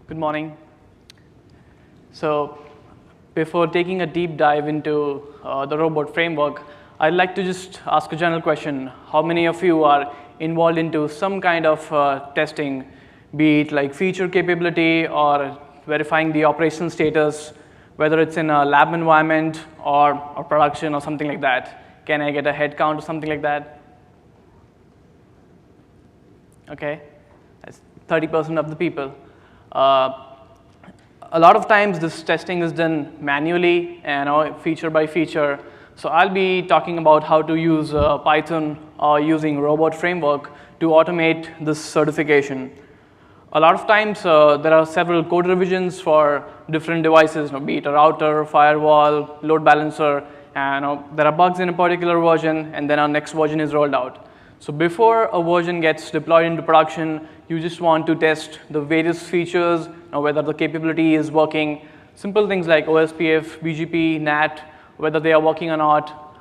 Good morning. So before taking a deep dive into the robot framework, I'd like to just ask a general question. How many of you are involved into some kind of testing, be it like feature capability or verifying the operational status, whether it's in a lab environment or production or something like that? Can I get a head count or something like that? Okay, that's 30% of the people. A lot of times this testing is done manually and feature by feature. So I'll be talking about how to use Python using robot framework to automate this certification. A lot of times there are several code revisions for different devices, be it a router, firewall, load balancer, and there are bugs in a particular version, and then our next version is rolled out. So before a version gets deployed into production, you just want to test the various features, whether the capability is working. Simple things like OSPF, BGP, NAT, whether they are working or not.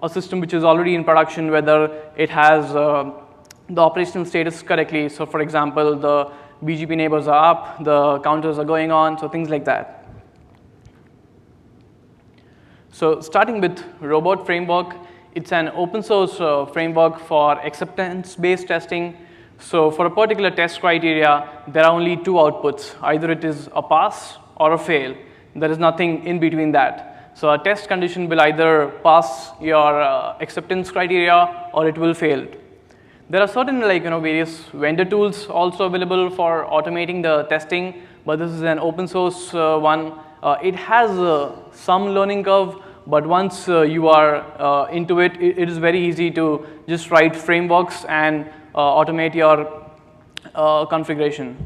A system which is already in production, whether it has the operational status correctly. So for example, the BGP neighbors are up, the counters are going on, so things like that. So starting with robot framework, it's an open source framework for acceptance-based testing. So for a particular test criteria, there are only two outputs. Either it is a pass or a fail. There is nothing in between that. So a test condition will either pass your acceptance criteria or it will fail. There are certain various vendor tools also available for automating the testing, but this is an open source one. It has some learning curve, but once you are into it, it is very easy to just write frameworks and automate your configuration.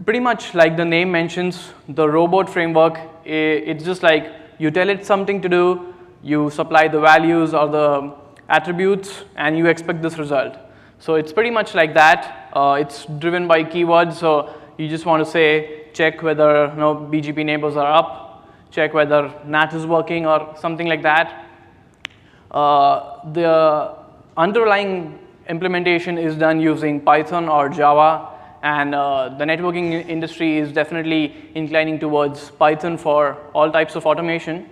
Pretty much like the name mentions, the robot framework, it's just like you tell it something to do, you supply the values or the attributes, and you expect this result. So it's pretty much like that. It's driven by keywords, so you just want to say, check whether BGP neighbors are up, check whether NAT is working or something like that. The underlying implementation is done using Python or Java, and the networking industry is definitely inclining towards Python for all types of automation.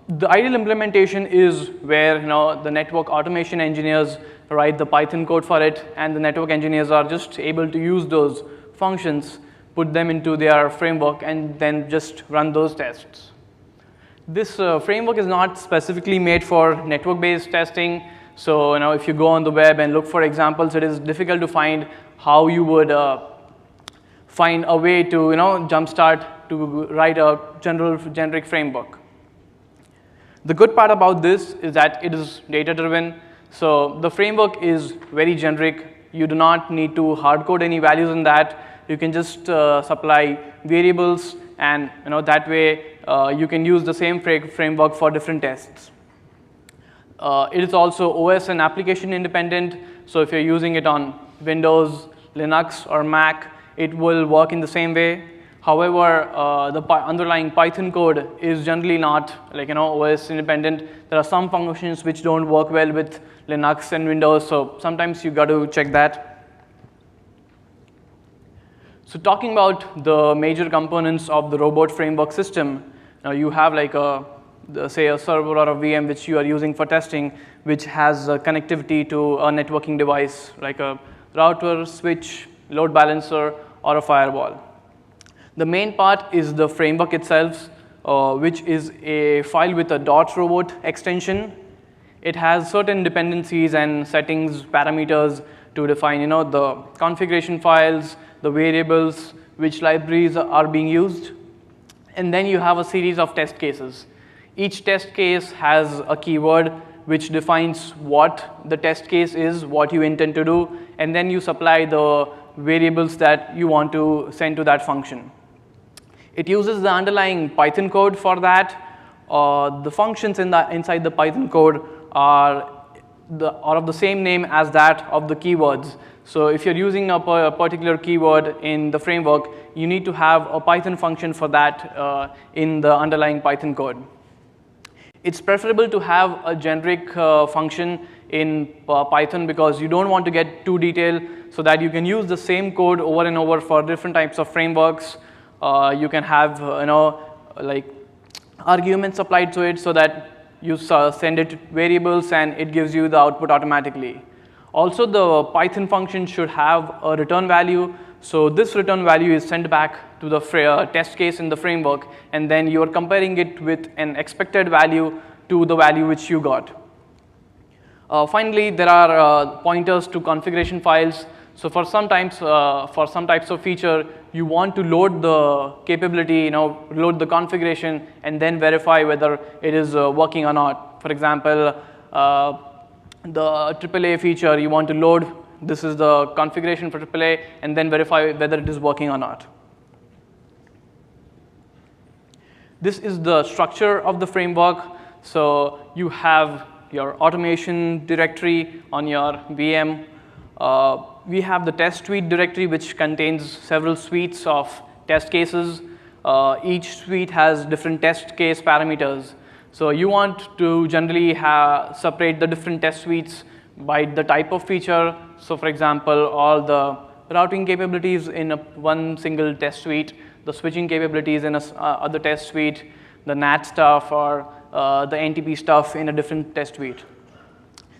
The ideal implementation is where the network automation engineers write the Python code for it, and the network engineers are just able to use those functions, put them into their framework, and then just run those tests. This framework is not specifically made for network-based testing. So if you go on the web and look for examples, it is difficult to find how you would find a way to jumpstart to write a generic framework. The good part about this is that it is data-driven. So the framework is very generic. You do not need to hard-code any values in that. You can just supply variables, and that way you can use the same framework for different tests. It is also OS and application independent. So if you're using it on Windows, Linux, or Mac, it will work in the same way. However, the underlying Python code is generally not OS independent. There are some functions which don't work well with Linux and Windows, so sometimes you got to check that. So talking about the major components of the robot framework system, you have say a server or a VM which you are using for testing, which has connectivity to a networking device like a router, switch, load balancer, or a firewall. The main part is the framework itself, which is a file with a .robot extension. It has certain dependencies and settings, parameters to define the configuration files, the variables, which libraries are being used. And then you have a series of test cases. Each test case has a keyword which defines what the test case is, what you intend to do, and then you supply the variables that you want to send to that function. It uses the underlying Python code for that. The functions inside the Python code are of the same name as that of the keywords. So if you're using a particular keyword in the framework, you need to have a Python function for that in the underlying Python code. It's preferable to have a generic function in Python because you don't want to get too detailed, so that you can use the same code over and over for different types of frameworks. You can have like arguments applied to it so that you send it variables and it gives you the output automatically. Also, the Python function should have a return value. So this return value is sent back to the test case in the framework, and then you are comparing it with an expected value to the value which you got. Finally, there are pointers to configuration files. So for some types of feature, you want to load the capability, load the configuration, and then verify whether it is working or not. For example, the AAA feature, you want to load, this is the configuration for AAA, and then verify whether it is working or not. This is the structure of the framework. So you have your automation directory on your VM. We have the test suite directory, which contains several suites of test cases. Each suite has different test case parameters. So you want to generally separate the different test suites by the type of feature. So for example, all the routing capabilities in one single test suite, the switching capabilities in other test suite, the NAT stuff or the NTP stuff in a different test suite.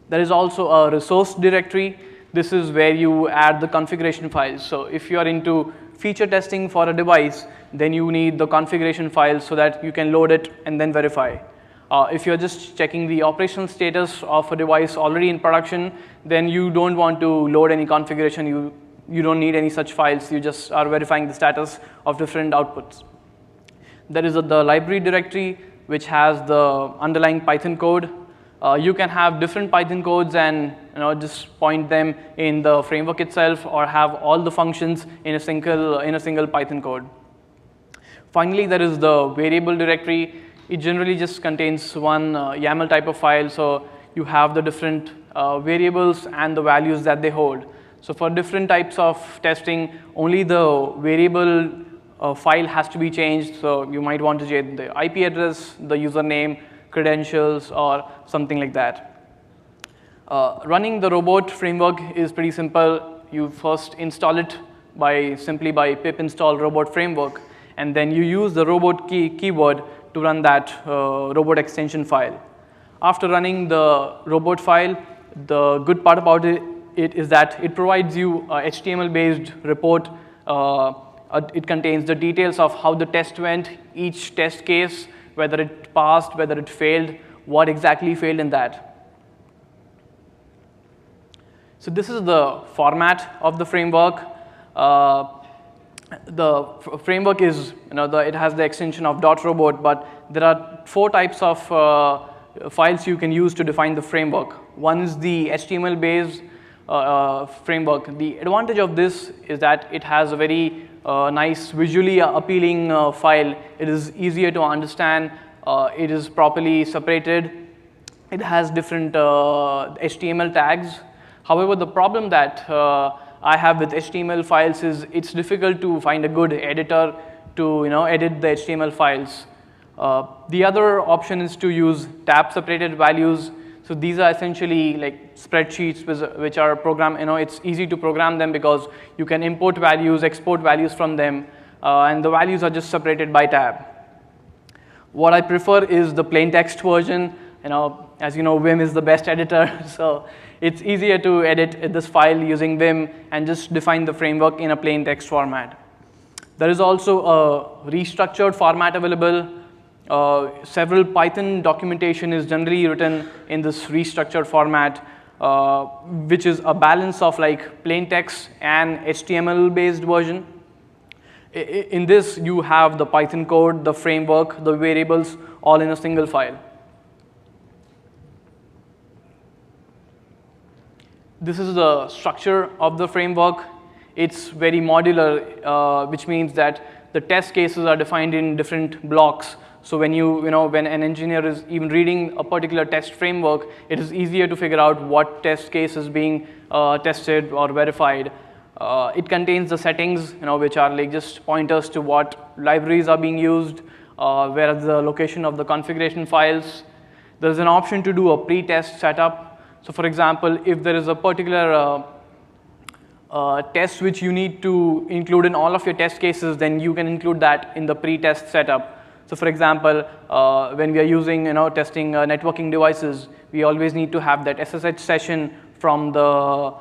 There is also a resource directory. This is where you add the configuration files. So if you are into feature testing for a device, then you need the configuration files so that you can load it and then verify. If you're just checking the operational status of a device already in production, then you don't want to load any configuration. You don't need any such files. You just are verifying the status of different outputs. There is the library directory, which has the underlying Python code. You can have different Python codes and just point them in the framework itself, or have all the functions in a single Python code. Finally, there is the variable directory. It generally just contains one YAML type of file. So you have the different variables and the values that they hold. So for different types of testing, only the variable file has to be changed. So you might want to change the IP address, the username, credentials, or something like that. Running the robot framework is pretty simple. You first install it simply by pip install robot framework, and then you use the robot keyword to run that robot extension file. After running the robot file, the good part about it is that it provides you a HTML-based report. It contains the details of how the test went, each test case, whether it passed, whether it failed, what exactly failed in that. So this is the format of the framework. The framework is, it has the extension of .robot, but there are 4 types of files you can use to define the framework. One is the HTML-based framework. The advantage of this is that it has a very nice, visually appealing file. It is easier to understand. It is properly separated. It has different HTML tags. However, the problem that I have with HTML files is it's difficult to find a good editor to edit the HTML files. The other option is to tab tab-separated values. So these are essentially like spreadsheets which are programmed. It's easy to program them because you can import values, export values from them, and the values are just separated by tab. What I prefer is the plain text version. As you know, Vim is the best editor, so it's easier to edit this file using Vim and just define the framework in a plain text format. There is also a restructured format available. Several Python documentation is generally written in this restructured format, which is a balance of like plain text and HTML-based version. In this, you have the Python code, the framework, the variables, all in a single file. This is the structure of the framework. It's very modular, which means that the test cases are defined in different blocks. So when when an engineer is even reading a particular test framework, it is easier to figure out what test case is being tested or verified. It contains the settings, which are like just pointers to what libraries are being used, where is the location of the configuration files. There's an option to do a pre-test setup. So for example, if there is a particular test which you need to include in all of your test cases, then you can include that in the pre-test setup. So for example, when we are using, testing networking devices, we always need to have that SSH session from the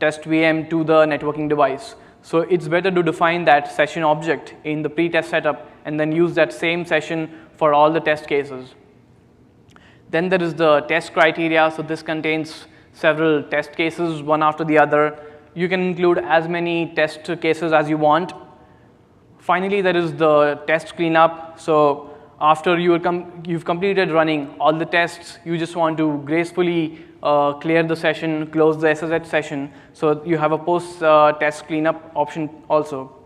test VM to the networking device. So it's better to define that session object in the pre-test setup and then use that same session for all the test cases. Then there is the test criteria. So this contains several test cases, one after the other. You can include as many test cases as you want. Finally, there is the test cleanup. So after you've completed running all the tests, you just want to gracefully clear the session, close the SSH session. So you have a post-test cleanup option also.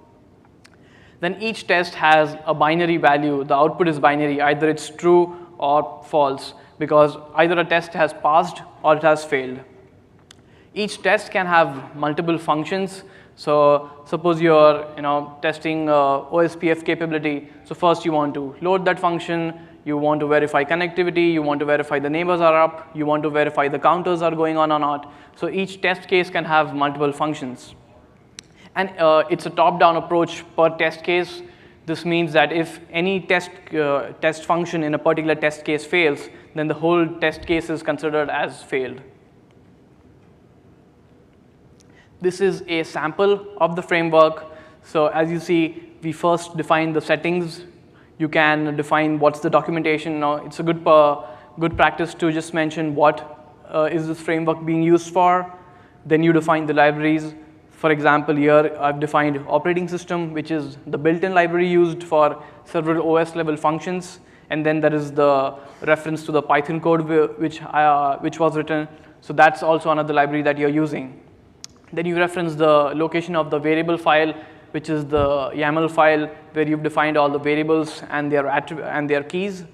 Then each test has a binary value. The output is binary. Either it's true or false, because either a test has passed or it has failed. Each test can have multiple functions. So suppose you're testing OSPF capability. So first you want to load that function, you want to verify connectivity, you want to verify the neighbors are up, you want to verify the counters are going on or not. So each test case can have multiple functions. And it's a top-down approach per test case. This means that if any test function in a particular test case fails, then the whole test case is considered as failed. This is a sample of the framework. So as you see, we first define the settings. You can define what's the documentation. Now, it's a good practice to just mention what is this framework being used for. Then you define the libraries. For example, here I've defined operating system, which is the built-in library used for several OS level functions. And then there is the reference to the Python code which was written. So that's also another library that you're using. Then you reference the location of the variable file, which is the YAML file where you've defined all the variables and their keys.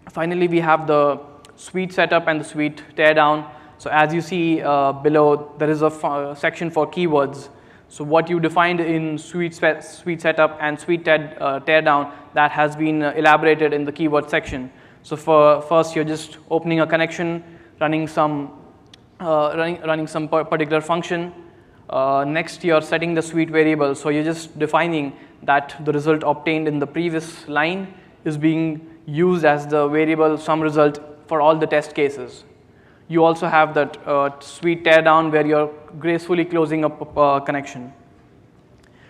Finally, we have the suite setup and the suite teardown. So as you see below, there is a section for keywords. So what you defined in suite setup and suite teardown, that has been elaborated in the keyword section. So first, you're just opening a connection, running some particular function. Next, you're setting the suite variable. So you're just defining that the result obtained in the previous line is being used as the variable sum result for all the test cases. You also have that suite teardown where you're gracefully closing up a connection.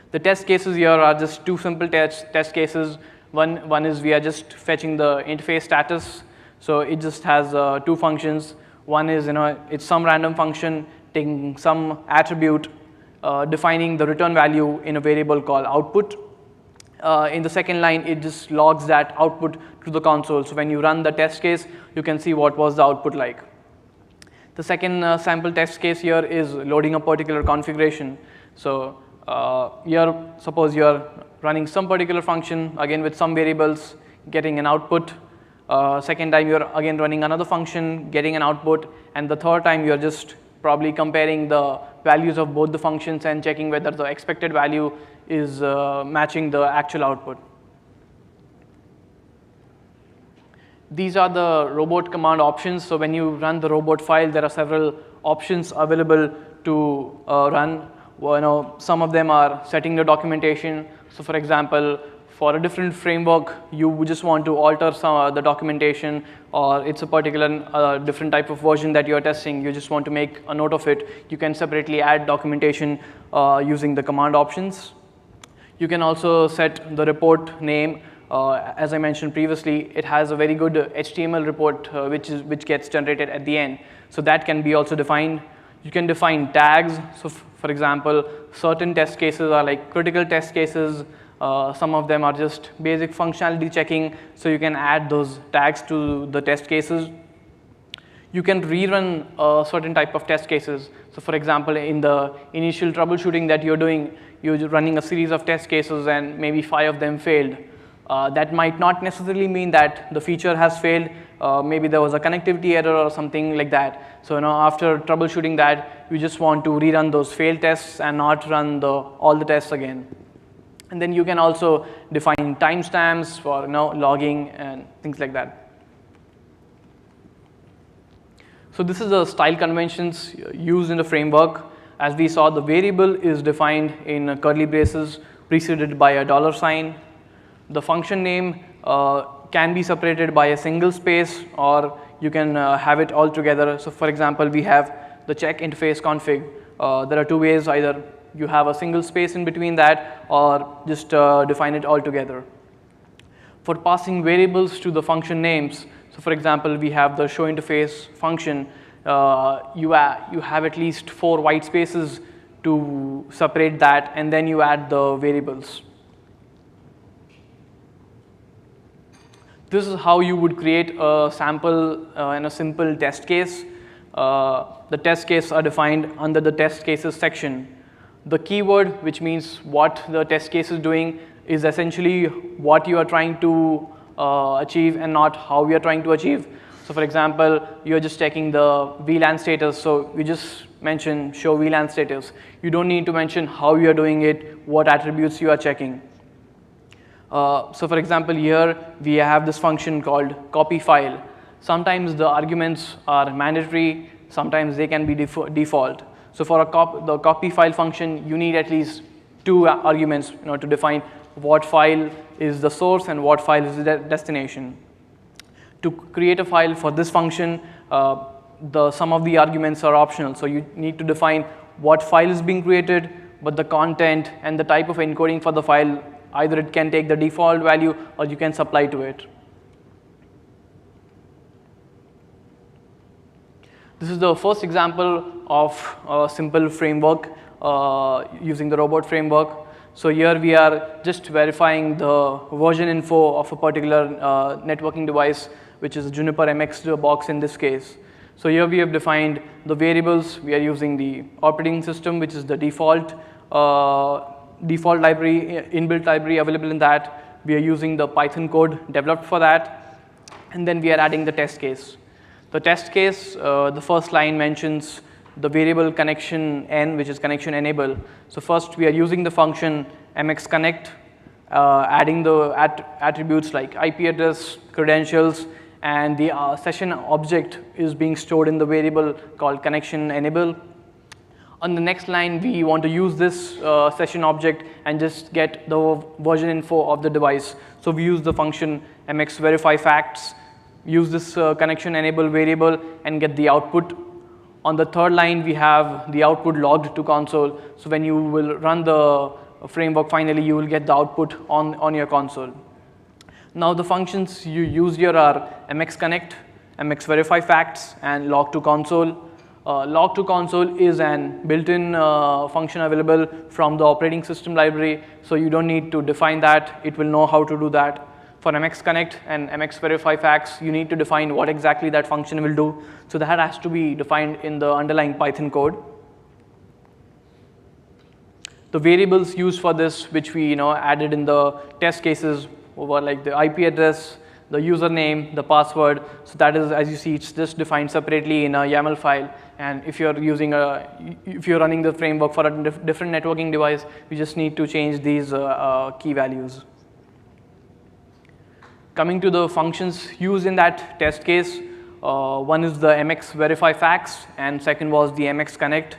The test cases here are just two simple test cases. One is we are just fetching the interface status. So it just has two functions. One is it's some random function taking some attribute, defining the return value in a variable called output. In the second line, it just logs that output to the console. So when you run the test case, you can see what was the output like. The second sample test case here is loading a particular configuration. So here, suppose you're running some particular function, again with some variables, getting an output. Second time, you're again running another function, getting an output. And the third time, you're just probably comparing the values of both the functions and checking whether the expected value is matching the actual output. These are the robot command options. So when you run the robot file, there are several options available to run. Some of them are setting the documentation. So for example, for a different framework, you just want to alter the documentation, or it's a particular different type of version that you're testing. You just want to make a note of it. You can separately add documentation using the command options. You can also set the report name. As I mentioned previously, it has a very good HTML report which gets generated at the end. So that can be also defined. You can define tags. So for example, certain test cases are like critical test cases. Some of them are just basic functionality checking. So you can add those tags to the test cases. You can rerun a certain type of test cases. So for example, in the initial troubleshooting that you're doing, you're running a series of test cases and maybe 5 of them failed. That might not necessarily mean that the feature has failed. Maybe there was a connectivity error or something like that. So after troubleshooting that, you just want to rerun those failed tests and not run all the tests again. And then you can also define timestamps for logging and things like that. So this is the style conventions used in the framework. As we saw, the variable is defined in curly braces preceded by a $sign. The function name can be separated by a single space, or you can have it all together. So for example, we have the check interface config. There are two ways: either you have a single space in between that, or just define it all together. For passing variables to the function names, so for example, we have the show interface function. You have at least 4 white spaces to separate that, and then you add the variables. This is how you would create a sample and a simple test case. The test cases are defined under the test cases section. The keyword, which means what the test case is doing, is essentially what you are trying to achieve and not how we are trying to achieve. So for example, you are just checking the VLAN status, so you just mention show VLAN status. You don't need to mention how you are doing it, what attributes you are checking. So for example, here we have this function called copy file. Sometimes the arguments are mandatory, sometimes they can be default. So for the copy file function, you need at least 2 arguments to define what file is the source and what file is the destination. To create a file for this function, some of the arguments are optional. So you need to define what file is being created, but the content and the type of encoding for the file, either it can take the default value or you can supply to it. This is the first example of a simple framework using the robot framework. So here we are just verifying the version info of a particular networking device, which is a Juniper MX box in this case. So here we have defined the variables. We are using the operating system, which is the default library, inbuilt library available in that. We are using the Python code developed for that, and then we are adding the test case. The test case, the first line mentions the variable connection n, which is connection enable. So first we are using the function mxconnect, adding the attributes like IP address, credentials, and the session object is being stored in the variable called connection enable. On the next line, we want to use this session object and just get the version info of the device. So we use the function mxverifyFacts, use this connection enable variable and get the output. On the third line, we have the output logged to console. So when you will run the framework, finally you will get the output on your console. Now the functions you use here are mxconnect, mxverifyFacts, and log to console. Log to console is an built-in function available from the operating system library, so you don't need to define that. It will know how to do that. For mxconnect and mxverifyFacts, you need to define what exactly that function will do. So that has to be defined in the underlying Python code. The variables used for this, which we added in the test cases, were like the IP address, the username, the password. So that is, as you see, it's just defined separately in a YAML file. And if you're running the framework for a different networking device, you just need to change these key values. Coming to the functions used in that test case, one is the mxverifyFacts, and second was the mxconnect.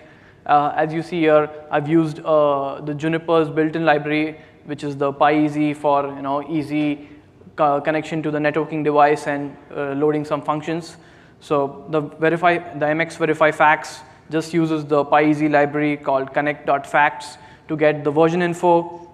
As you see here, I've used the Juniper's built-in library, which is the PyEasy for easy connection to the networking device and loading some functions. So the mxverifyFacts just uses the PyEasy library called connect.facts to get the version info,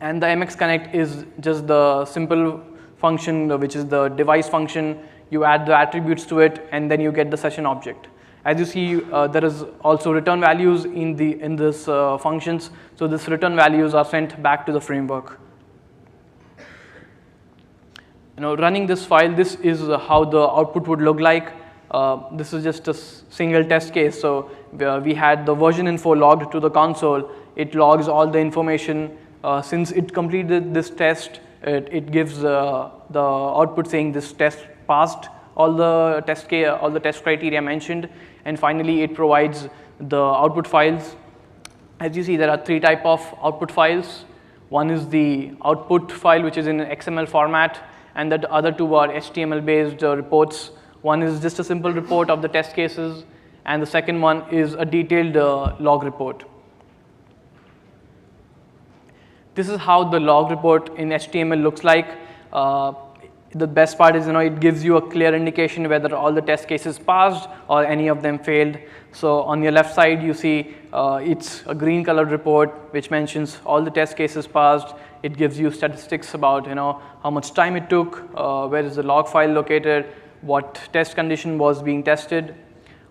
and the mxconnect is just the simple function, which is the device function. You add the attributes to it, and then you get the session object. As you see, there is also return values in this functions. So this return values are sent back to the framework. Running this file, this is how the output would look like. This is just a single test case. So we had the version info logged to the console. It logs all the information. Since it completed this test, it gives the output saying this test passed all the test criteria mentioned, and finally it provides the output files. As you see, there are 3 types of output files. One is the output file, which is in XML format, and the other 2 are HTML based reports One is just a simple report of the test cases, and the second one is a detailed log report. This is how the log report in HTML looks like. The best part is, it gives you a clear indication whether all the test cases passed or any of them failed. So on your left side, you see it's a green colored report which mentions all the test cases passed. It gives you statistics about, how much time it took, where is the log file located, what test condition was being tested.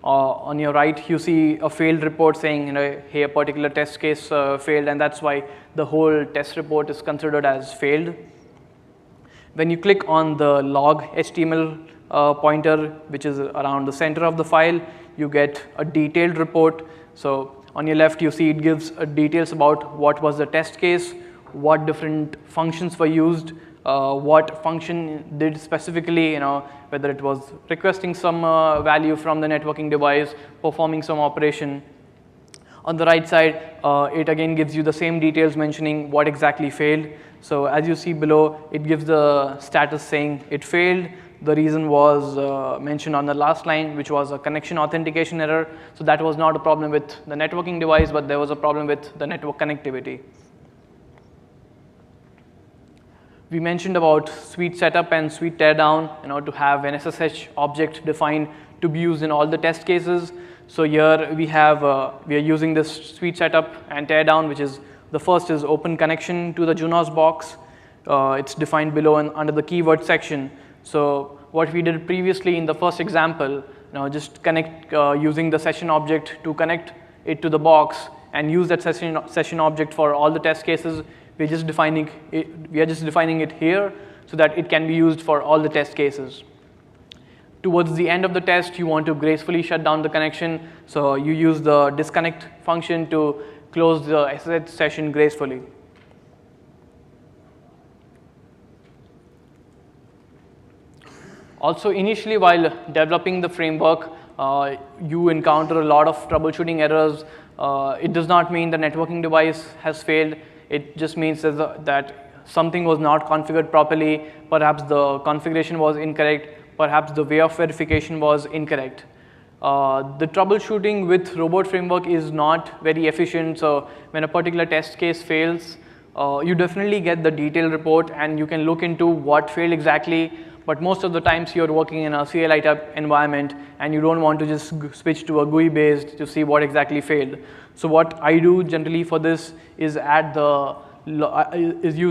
On your right, you see a failed report saying, hey, a particular test case failed, and that's why the whole test report is considered as failed. When you click on the log HTML pointer, which is around the center of the file, you get a detailed report. So on your left, you see it gives details about what was the test case, what different functions were used, what function did specifically, whether it was requesting some value from the networking device, performing some operation. On the right side, it again gives you the same details mentioning what exactly failed. So as you see below, it gives the status saying it failed. The reason was mentioned on the last line, which was a connection authentication error. So that was not a problem with the networking device, but there was a problem with the network connectivity. We mentioned about suite setup and suite teardown, to have an SSH object defined to be used in all the test cases. So here we are using this suite setup and teardown, which is the first is open connection to the Junos box. It's defined below and under the keyword section. So what we did previously in the first example, just connect using the session object to connect it to the box and use that session object for all the test cases. We are just defining it here so that it can be used for all the test cases. Towards the end of the test, you want to gracefully shut down the connection, so you use the disconnect function to close the SSH session gracefully. Also, initially while developing the framework, you encounter a lot of troubleshooting errors. It does not mean the networking device has failed. It just means that something was not configured properly. Perhaps the configuration was incorrect. Perhaps the way of verification was incorrect. The troubleshooting with robot framework is not very efficient. So when a particular test case fails, you definitely get the detailed report and you can look into what failed exactly. But most of the times you're working in a CLI type environment and you don't want to just switch to a GUI based to see what exactly failed. So what I do generally for this is use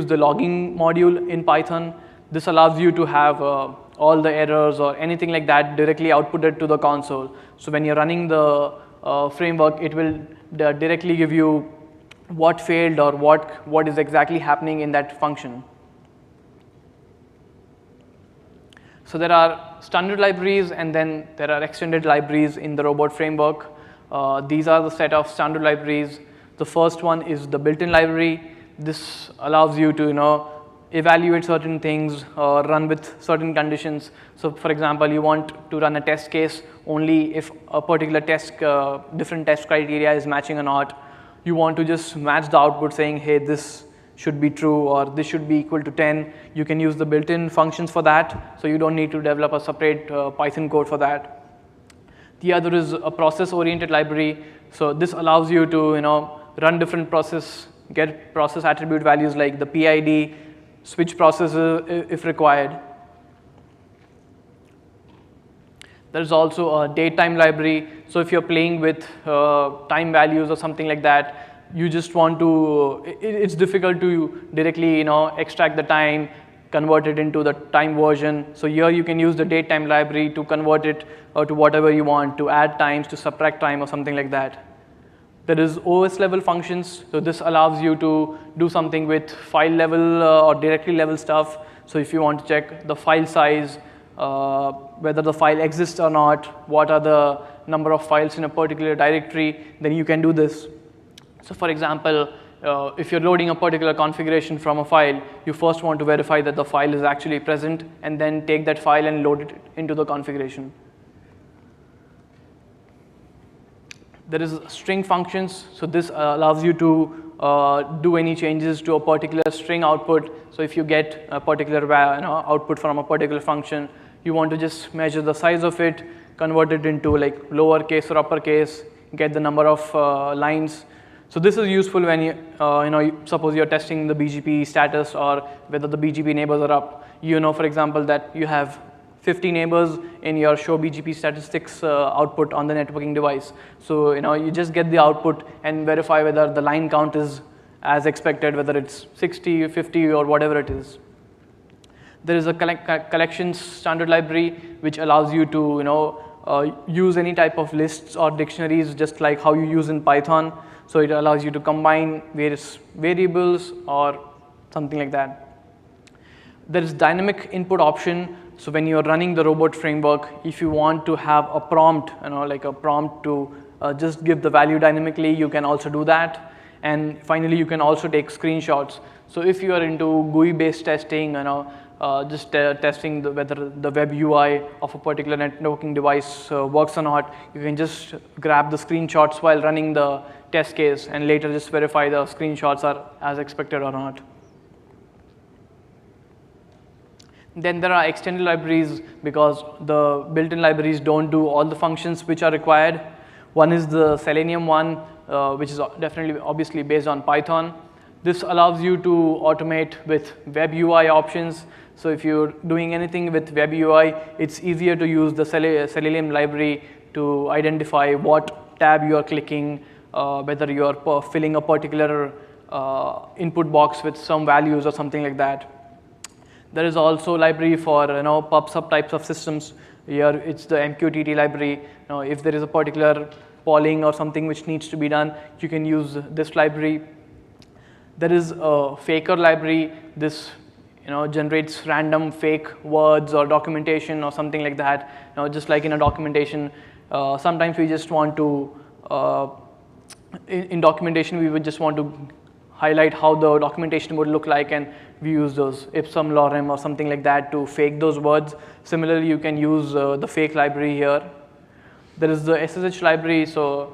the logging module in Python. This allows you to have all the errors or anything like that directly outputted to the console. So when you're running the framework, it will directly give you what failed or what is exactly happening in that function. So there are standard libraries and then there are extended libraries in the robot framework. These are the set of standard libraries. The first one is the built-in library. This allows you to evaluate certain things, run with certain conditions. So for example, you want to run a test case only if a particular different test criteria is matching or not. You want to just match the output saying, hey, this should be true or this should be equal to 10. You can use the built-in functions for that, so you don't need to develop a separate Python code for that. The other is a process-oriented library. So this allows you to run different process, get process attribute values like the PID, switch processes if required. There is also a DateTime library. So if you're playing with time values or something like that, you just want to, it's difficult to directly extract the time, convert it into the time version. So here you can use the DateTime library to convert it to whatever you want, to add times, to subtract time or something like that. There is OS level functions. So this allows you to do something with file level or directory level stuff. So if you want to check the file size, whether the file exists or not, what are the number of files in a particular directory, then you can do this. So for example, if you're loading a particular configuration from a file, you first want to verify that the file is actually present and then take that file and load it into the configuration. There is string functions. So this allows you to do any changes to a particular string output. So if you get a particular output from a particular function, you want to just measure the size of it, convert it into like lowercase or uppercase, get the number of lines. So this is useful when suppose you're testing the BGP status or whether the BGP neighbors are up. For example, that you have 50 neighbors in your show BGP statistics output on the networking device. So you just get the output and verify whether the line count is as expected, whether it's 60, 50, or whatever it is. There is a collections standard library which allows you to use any type of lists or dictionaries just like how you use in Python. So it allows you to combine various variables or something like that. There is dynamic input option. So when you're running the robot framework, if you want to have a prompt, like a prompt to just give the value dynamically, you can also do that. And finally, you can also take screenshots. So if you are into GUI-based testing, just testing whether the web UI of a particular networking device works or not, you can just grab the screenshots while running the test case and later just verify the screenshots are as expected or not. Then there are extended libraries because the built-in libraries don't do all the functions which are required. One is the Selenium one, which is definitely obviously based on Python. This allows you to automate with web UI options. So if you're doing anything with web UI, it's easier to use the Selenium library to identify what tab you are clicking, whether you are filling a particular input box with some values or something like that. There is also a library for pub/sub types of systems. Here it's the MQTT library. If there is a particular polling or something which needs to be done, you can use this library. There is a faker library. This generates random fake words or documentation or something like that. Just like in a documentation, sometimes we just want to, in documentation, we would just want to highlight how the documentation would look like, and we use those ipsum lorem or something like that to fake those words. Similarly, you can use the fake library here. There is the SSH library. So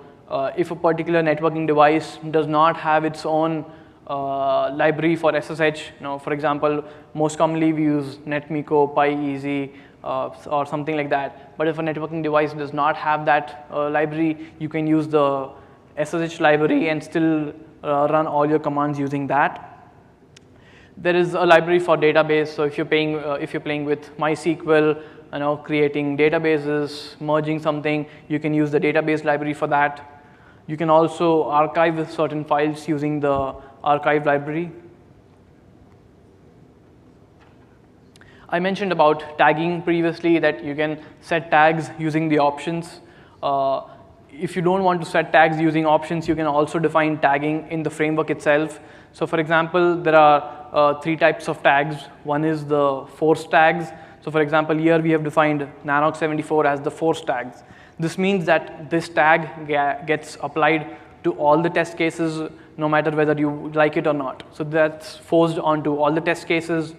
if a particular networking device does not have its own library for SSH, for example, most commonly we use netmiko, PyEasy, or something like that. But if a networking device does not have that library, you can use the SSH library and still run all your commands using that. There is a library for database. So if you're playing with MySQL, creating databases, merging something, you can use the database library for that. You can also archive certain files using the archive library. I mentioned about tagging previously, that you can set tags using the options. If you don't want to set tags using options, you can also define tagging in the framework itself. So for example, there are 3 types of tags. One is the force tags. So for example, here we have defined nanox74 as the force tags. This means that this tag gets applied to all the test cases, no matter whether you like it or not. So that's forced onto all the test cases.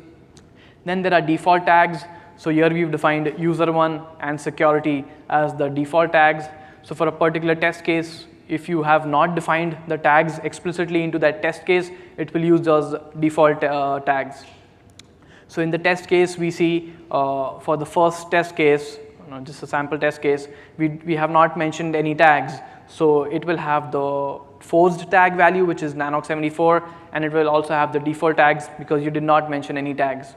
Then there are default tags. So here we've defined user1 and security as the default tags. So for a particular test case, if you have not defined the tags explicitly into that test case, it will use those default tags. So in the test case, we see for the first test case, just a sample test case, we have not mentioned any tags. So it will have the forced tag value, which is nanox74, and it will also have the default tags because you did not mention any tags.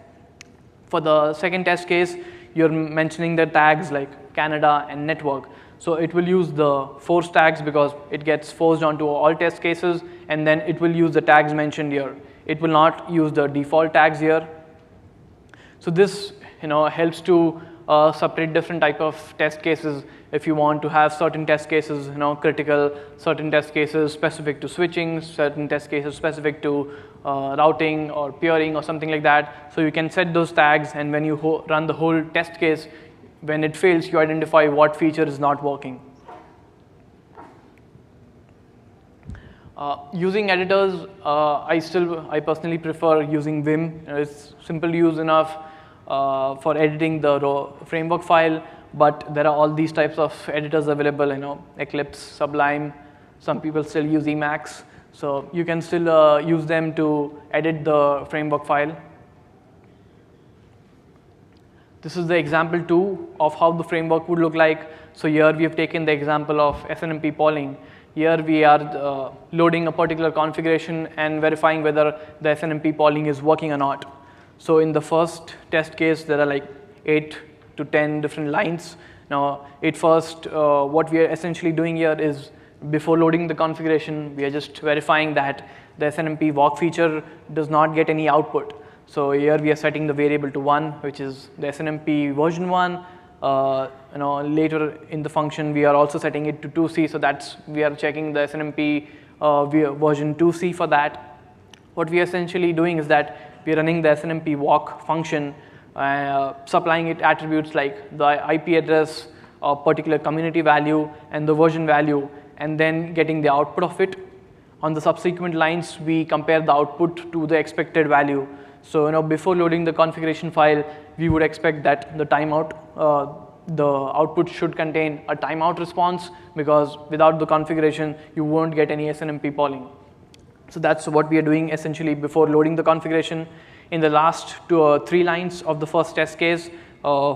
For the second test case, you're mentioning the tags like Canada and network. So it will use the force tags because it gets forced onto all test cases, and then it will use the tags mentioned here. It will not use the default tags here. So this helps to separate different type of test cases. If you want to have certain test cases critical, certain test cases specific to switching, certain test cases specific to routing or peering or something like that. So you can set those tags, and when you run the whole test case, when it fails, you identify what feature is not working. Using editors, I personally prefer using Vim. It's simple to use enough for editing the framework file, but there are all these types of editors available, Eclipse, Sublime. Some people still use Emacs, so you can still use them to edit the framework file. This is the example 2 of how the framework would look like. So here we have taken the example of SNMP polling. Here we are loading a particular configuration and verifying whether the SNMP polling is working or not. So in the first test case, there are like 8 to 10 different lines. Now at first, what we are essentially doing here is, before loading the configuration, we are just verifying that the SNMP walk feature does not get any output. So here we are setting the variable to 1, which is the SNMP version 1. Later in the function, we are also setting it to 2C, so that's, we are checking the SNMP version 2C for that. What we are essentially doing is that we are running the SNMP walk function, supplying it attributes like the IP address, a particular community value, and the version value, and then getting the output of it. On the subsequent lines, we compare the output to the expected value. So before loading the configuration file, we would expect that the timeout, the output should contain a timeout response, because without the configuration, you won't get any SNMP polling. So that's what we are doing essentially before loading the configuration. In the last 2 or 3 lines of the first test case,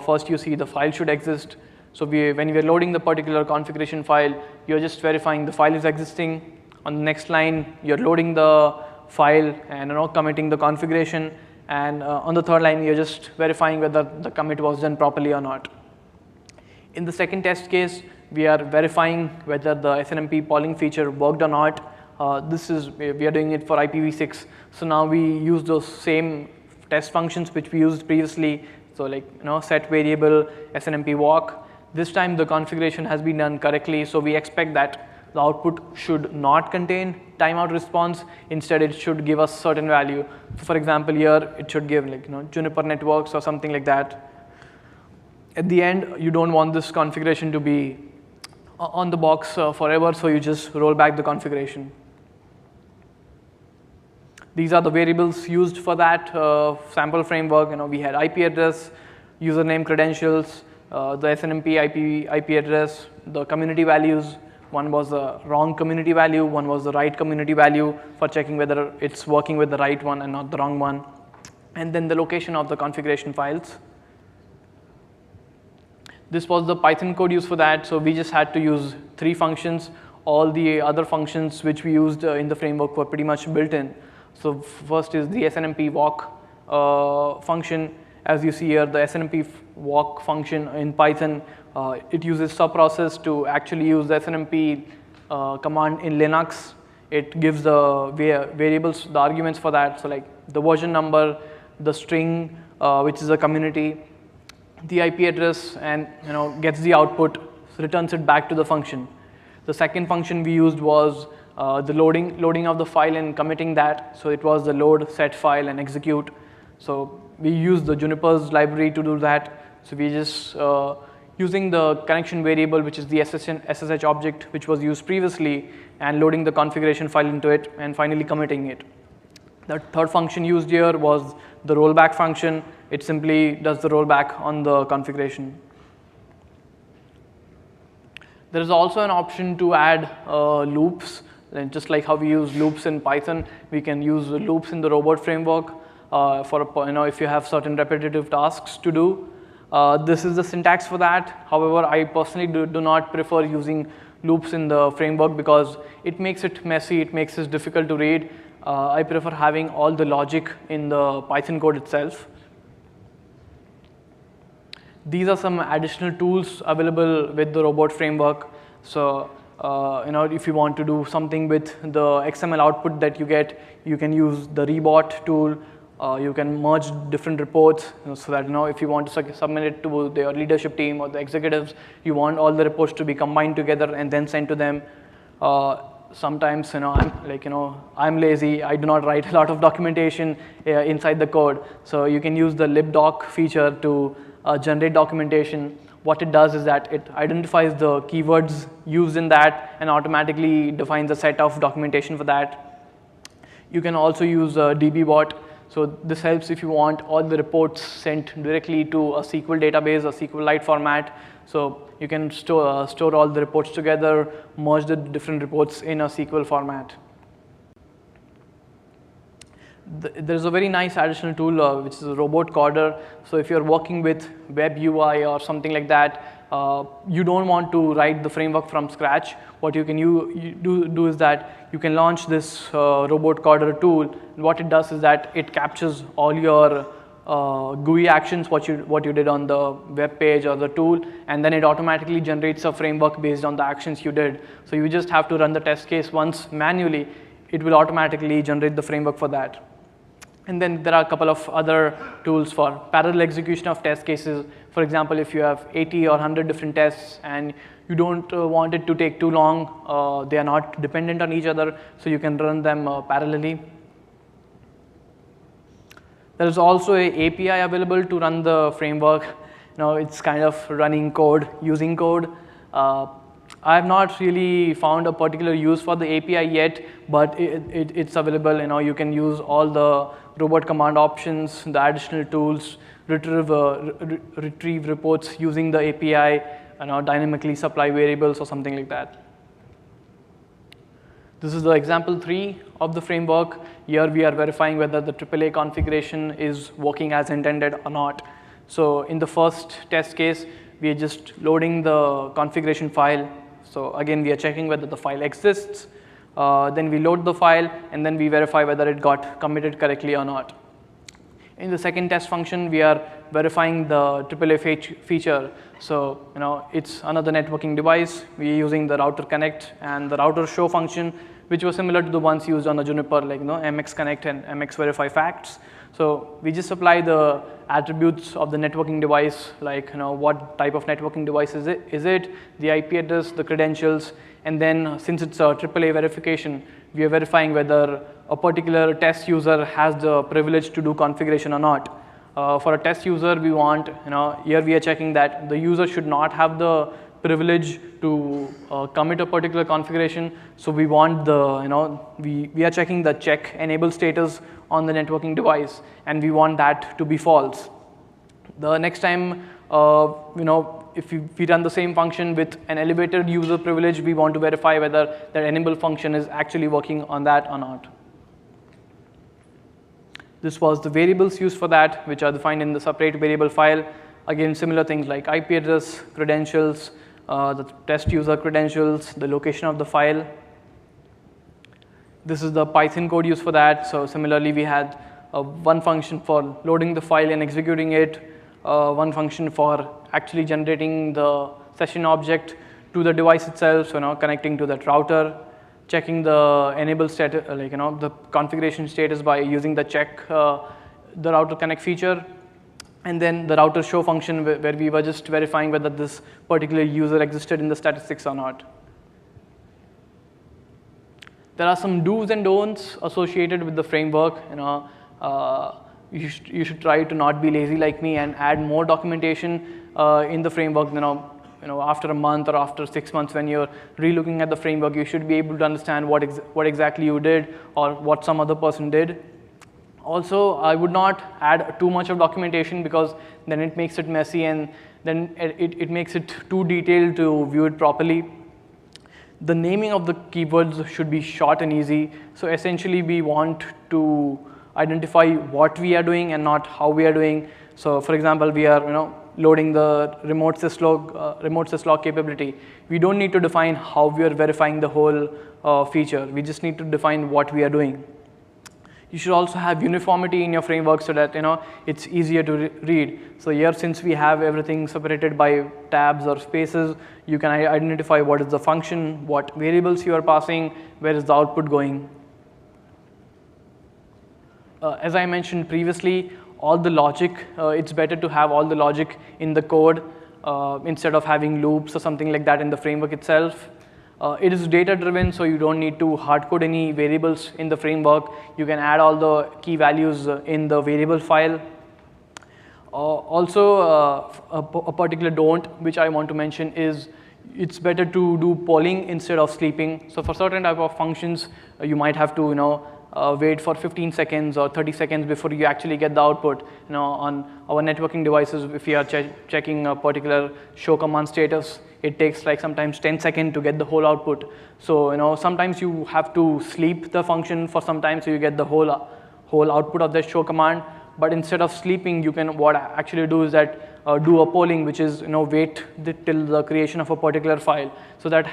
first you see the file should exist. So when we are loading the particular configuration file, you're just verifying the file is existing. On the next line, you're loading the file and committing the configuration. And on the third line, you're just verifying whether the commit was done properly or not. In the second test case, we are verifying whether the SNMP polling feature worked or not. We are doing it for IPv6. So now we use those same test functions which we used previously. So like set variable SNMP walk. This time the configuration has been done correctly, so we expect that the output should not contain timeout response. Instead, it should give us certain value. So for example, here it should give like Juniper networks or something like that. At the end, you don't want this configuration to be on the box forever, so you just roll back the configuration. These are the variables used for that sample framework. We had IP address, username, credentials, the SNMP IP address, the community values. One was the wrong community value, one was the right community value for checking whether it's working with the right one and not the wrong one. And then the location of the configuration files. This was the Python code used for that, so we just had to use 3 functions. All the other functions which we used in the framework were pretty much built in. So first is the SNMP walk function. As you see here, the SNMP walk function in Python, it uses subprocess to actually use the SNMP command in Linux. It gives the variables, the arguments for that. So like the version number, the string, which is a community, the IP address, and gets the output, returns it back to the function. The second function we used was the loading of the file and committing that. So it was the load, set file, and execute. So we used the Juniper's library to do that. So we just using the connection variable, which is the SSH object, which was used previously, and loading the configuration file into it, and finally committing it. The third function used here was the rollback function. It simply does the rollback on the configuration. There is also an option to add loops. And just like how we use loops in Python, we can use loops in the robot framework if you have certain repetitive tasks to do. This is the syntax for that. However, I personally do not prefer using loops in the framework because it makes it messy, it makes it difficult to read. I prefer having all the logic in the Python code itself. These are some additional tools available with the robot framework. So if you want to do something with the XML output that you get, you can use the rebot tool. You can merge different reports so that if you want to submit it to your leadership team or the executives, you want all the reports to be combined together and then sent to them. Sometimes I'm lazy. I do not write a lot of documentation inside the code. So you can use the libdoc feature to generate documentation. What it does is that it identifies the keywords used in that and automatically defines a set of documentation for that. You can also use dbbot. So this helps if you want all the reports sent directly to a SQL database, a SQLite format. So you can store all the reports together, merge the different reports in a SQL format. there's a very nice additional tool which is a robot coder. So if you're working with web UI or something like that, you don't want to write the framework from scratch. What you can do is that you can launch this robot coder tool. And what it does is that it captures all your GUI actions, what you did on the web page or the tool, and then it automatically generates a framework based on the actions you did. So you just have to run the test case once manually. It will automatically generate the framework for that. And then there are a couple of other tools for parallel execution of test cases. For example, if you have 80 or 100 different tests and you don't want it to take too long, they are not dependent on each other, so you can run them parallelly. There is also an API available to run the framework. It's kind of running code, using code. I have not really found a particular use for the API yet, but it's available. You can use all the robot command options, the additional tools, retrieve reports using the API, dynamically supply variables or something like that. This is the example 3 of the framework. Here we are verifying whether the AAA configuration is working as intended or not. So in the first test case, we are just loading the configuration file. So again, we are checking whether the file exists. Then we load the file, and then we verify whether it got committed correctly or not. In the second test function, we are verifying the AAA feature. So it's another networking device. We are using the router connect and the router show function, which was similar to the ones used on the Juniper, like MX connect and MX verify facts. So we just apply the attributes of the networking device, like what type of networking device is it, the IP address, the credentials, and then since it's a AAA verification, we are verifying whether a particular test user has the privilege to do configuration or not. For a test user, we want, here we are checking that the user should not have the privilege to commit a particular configuration. So we want the, we are checking the check enable status on the networking device, and we want that to be false. The next time, if we run the same function with an elevated user privilege, we want to verify whether that enable function is actually working on that or not. This was the variables used for that, which are defined in the separate variable file. Again, similar things like IP address, credentials, the test user credentials, the location of the file. This is the Python code used for that. So similarly, we had one function for loading the file and executing it, one function for actually generating the session object to the device itself, so connecting to that router, checking the enable status, the configuration status by using the check the router connect feature, and then the router show function where we were just verifying whether this particular user existed in the statistics or not. There are some do's and don'ts associated with the framework. You should try to not be lazy like me and add more documentation in the framework. After a month or after 6 months, when you're relooking at the framework, you should be able to understand what exactly you did or what some other person did. Also, I would not add too much of documentation, because then it makes it messy, and then it makes it too detailed to view it properly. The naming of the keywords should be short and easy. So essentially, we want to identify what we are doing and not how we are doing. So for example, we are loading the remote syslog capability. We don't need to define how we are verifying the whole feature. We just need to define what we are doing. You should also have uniformity in your framework so that it's easier to read. So here, since we have everything separated by tabs or spaces, you can identify what is the function, what variables you are passing, where is the output going. As I mentioned previously, all the logic, it's better to have all the logic in the code instead of having loops or something like that in the framework itself. It is data driven, so you don't need to hard code any variables in the framework. You can add all the key values in the variable file. Also, a particular don't which I want to mention is it's better to do polling instead of sleeping. So for certain type of functions, you might have to wait for 15 seconds or 30 seconds before you actually get the output. On our networking devices, if you are checking a particular show command status, it takes like sometimes 10 seconds to get the whole output. So sometimes you have to sleep the function for some time so you get the whole whole output of that show command. But instead of sleeping, you can what actually do is that do a polling, which is wait till the creation of a particular file, so that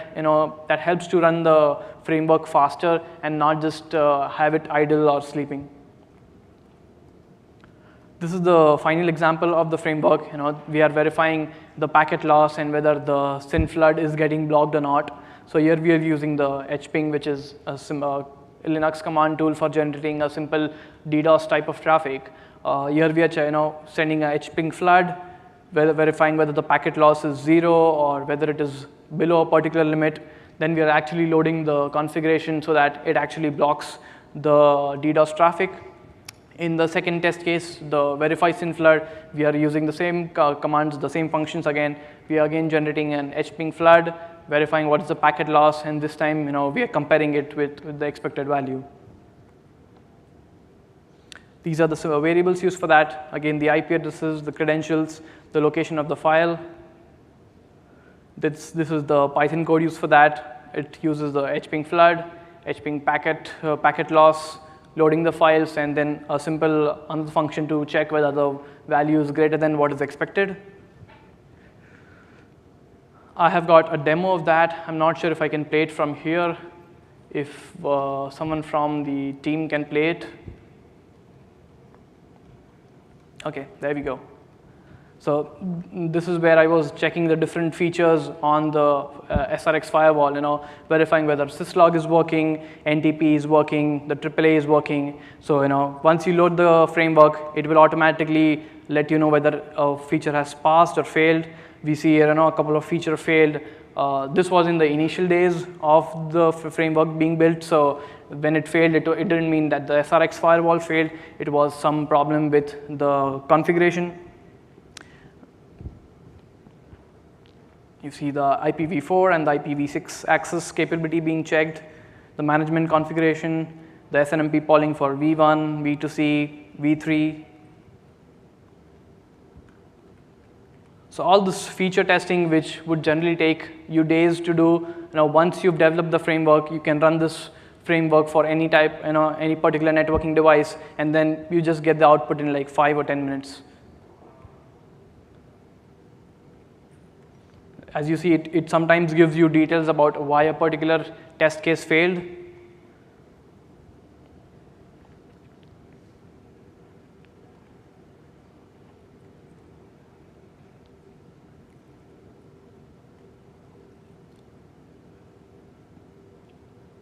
that helps to run the framework faster and not just have it idle or sleeping. This is the final example of the framework. We are verifying the packet loss and whether the SYN flood is getting blocked or not. So here we are using the hping, which is a Linux command tool for generating a simple DDoS type of traffic. Here we are sending a hping flood, verifying whether the packet loss is 0 or whether it is below a particular limit. Then we are actually loading the configuration so that it actually blocks the DDoS traffic. In the second test case, the verify SYN flood, we are using the same commands, the same functions again. We are again generating an hping flood, verifying what is the packet loss, and this time we are comparing it with the expected value. These are the variables used for that. Again, the IP addresses, the credentials, the location of the file. This is the Python code used for that. It uses the hping flood, hping packet loss, loading the files, and then a simple another function to check whether the value is greater than what is expected. I have got a demo of that. I'm not sure if I can play it from here. If someone from the team can play it. Okay, there we go. So this is where I was checking the different features on the SRX firewall, verifying whether syslog is working, NTP is working, the AAA is working. So once you load the framework, it will automatically let you know whether a feature has passed or failed. We see here a couple of features failed. This was in the initial days of the framework being built. So when it failed, it didn't mean that the SRX firewall failed. It was some problem with the configuration. You see the IPv4 and the IPv6 access capability being checked, the management configuration, the SNMP polling for V1, V2C, V3. So all this feature testing, which would generally take you days to do, once you've developed the framework, you can run this framework for any type, any particular networking device, and then you just get the output in like 5 or 10 minutes. As you see, it sometimes gives you details about why a particular test case failed.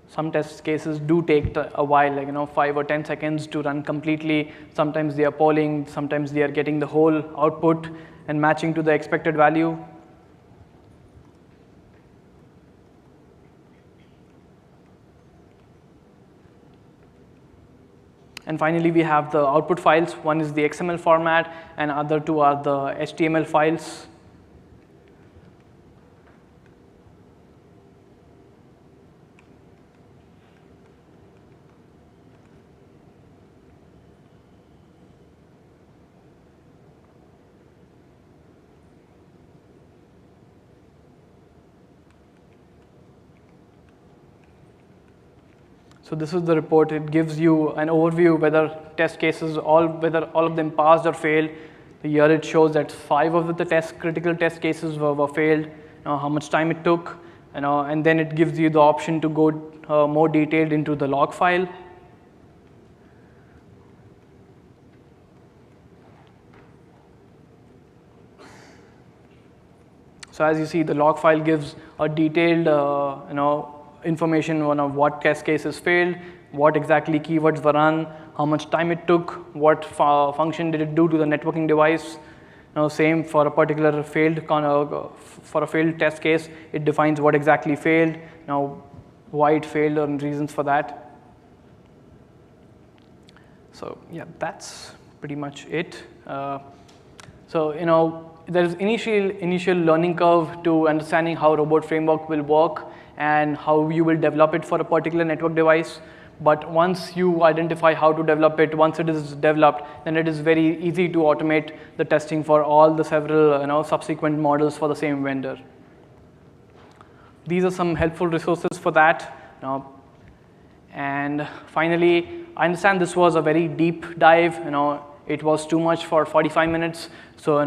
Some test cases do take a while, like 5 or 10 seconds to run completely. Sometimes they are polling, sometimes they are getting the whole output and matching to the expected value. And finally, we have the output files. One is the XML format, and other two are the HTML files. So this is the report. It gives you an overview whether test cases, whether all of them passed or failed. Here it shows that 5 of the critical test cases were failed, how much time it took, and then it gives you the option to go more detailed into the log file. So as you see, the log file gives a detailed, information on what test cases failed, what exactly keywords were run, how much time it took, what function did it do to the networking device. Same for a particular failed test case, it defines what exactly failed, why it failed, and reasons for that. So yeah, that's pretty much it. There's initial learning curve to understanding how robot framework will work and how you will develop it for a particular network device. But once you identify how to develop it, once it is developed, then it is very easy to automate the testing for all the several subsequent models for the same vendor. These are some helpful resources for that. And finally, I understand this was a very deep dive. It was too much for 45 minutes. So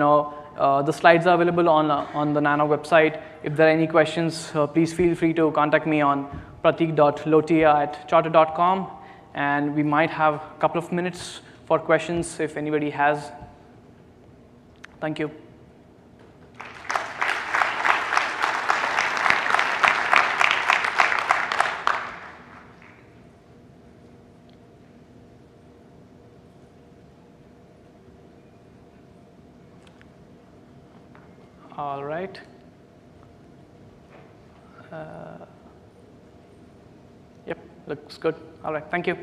the slides are available on the Nano website. If there are any questions, please feel free to contact me on pratik.lotia@charter.com, and we might have a couple of minutes for questions if anybody has. Thank you. All right. Yep, looks good. All right, thank you.